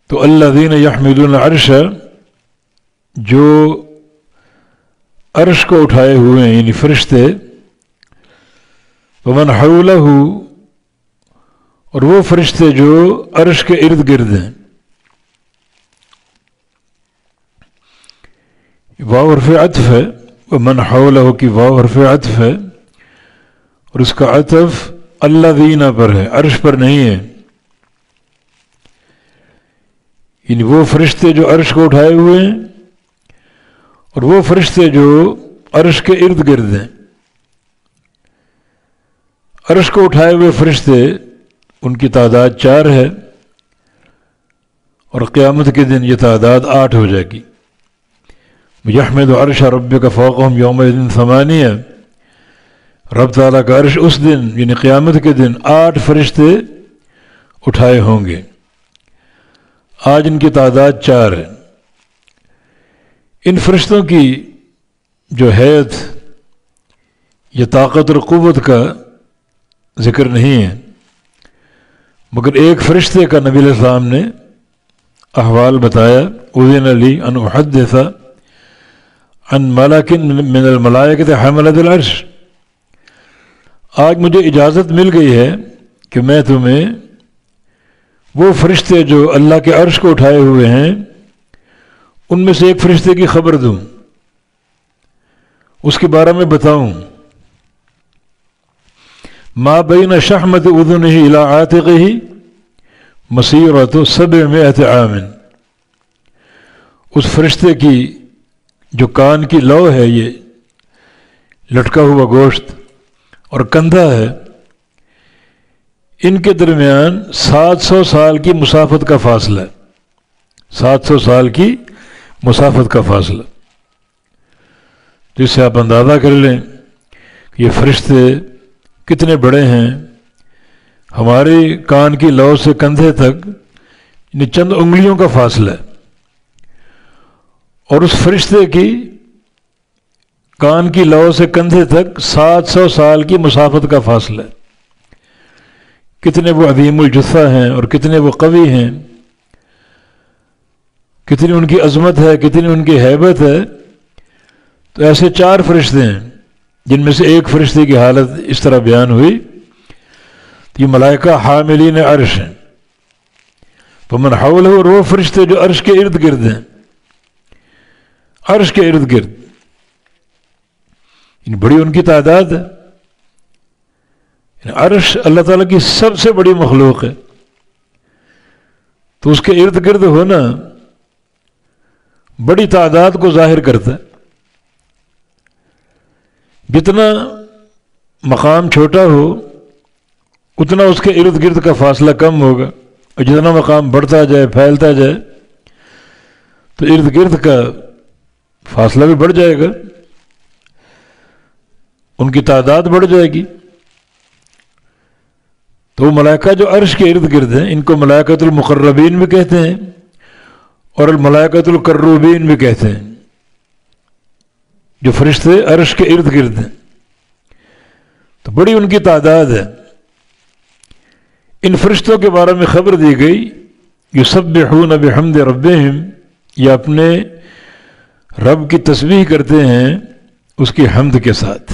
تو الذین یحملون العرش، جو عرش کو اٹھائے ہوئے ہیں یعنی فرشتے، ومن حولہ، اور وہ فرشتے جو عرش کے ارد گرد ہیں. واو حرف عطف ہے، ومن حولہ کی واو حرف عطف ہے، اور اس کا عطف الذین پر ہے، عرش پر نہیں ہے. یعنی وہ فرشتے جو عرش کو اٹھائے ہوئے ہیں اور وہ فرشتے جو عرش کے ارد گرد ہیں. عرش کو اٹھائے ہوئے فرشتے، ان کی تعداد 4 ہے، اور قیامت کے دن یہ تعداد 8 ہو جائے گی. یحمد عرش ربک فوقہم یومئذ 8، رب تعالیٰ کا عرش اس دن یعنی قیامت کے دن 8 فرشتے اٹھائے ہوں گے. آج ان کی تعداد 4 ہے. ان فرشتوں کی جو حیت یہ طاقت اور قوت کا ذکر نہیں ہے، مگر ایک فرشتے کا نبی علیہ السلام نے احوال بتایا. اذن لی ان احدث عن ملک من الملائکۃ حملۃ العرش، آج مجھے اجازت مل گئی ہے کہ میں تمہیں وہ فرشتے جو اللہ کے عرش کو اٹھائے ہوئے ہیں ان میں سے ایک فرشتے کی خبر دوں، اس کے بارے میں بتاؤں. ما بین شحمۃ اذنہ الی عاتقہ مسیرۃ 700 عام، اس فرشتے کی جو کان کی لو ہے، یہ لٹکا ہوا گوشت اور کندھا ہے، ان کے درمیان 700 سال کی مسافت کا فاصلہ ہے. 700 سال کی مسافت کا فاصلہ، جس سے آپ اندازہ کر لیں کہ یہ فرشتے کتنے بڑے ہیں. ہمارے کان کی لو سے کندھے تک یعنی چند انگلیوں کا فاصلہ ہے، اور اس فرشتے کی کان کی لو سے کندھے تک 700 سال کی مسافت کا فاصلہ ہے. کتنے وہ عظیم الجثہ ہیں اور کتنے وہ قوی ہیں، کتنی ان کی عظمت ہے، کتنی ان کی ہیبت ہے. تو ایسے 4 فرشتے ہیں جن میں سے ایک فرشتے کی حالت اس طرح بیان ہوئی. یہ ملائکہ حاملین عرش ہیں. فمن حولہ، اور وہ فرشتے جو عرش کے ارد گرد ہیں، عرش کے ارد گرد، یعنی بڑی ان کی تعداد ہے. عرش اللہ تعالیٰ کی سب سے بڑی مخلوق ہے، تو اس کے ارد گرد ہونا بڑی تعداد کو ظاہر کرتا ہے. جتنا مقام چھوٹا ہو اتنا اس کے ارد گرد کا فاصلہ کم ہوگا، اور جتنا مقام بڑھتا جائے، پھیلتا جائے، تو ارد گرد کا فاصلہ بھی بڑھ جائے گا، ان کی تعداد بڑھ جائے گی. تو وہ ملائکہ جو عرش کے ارد گرد ہیں، ان کو ملائکۃ المقربین بھی کہتے ہیں اور الملائکۃ القروبین بھی کہتے ہیں، جو فرشتے عرش کے ارد گرد ہیں. تو بڑی ان کی تعداد ہے. ان فرشتوں کے بارے میں خبر دی گئی، یسبحون بحمد ربہم، یہ اپنے رب کی تسبیح کرتے ہیں اس کی حمد کے ساتھ.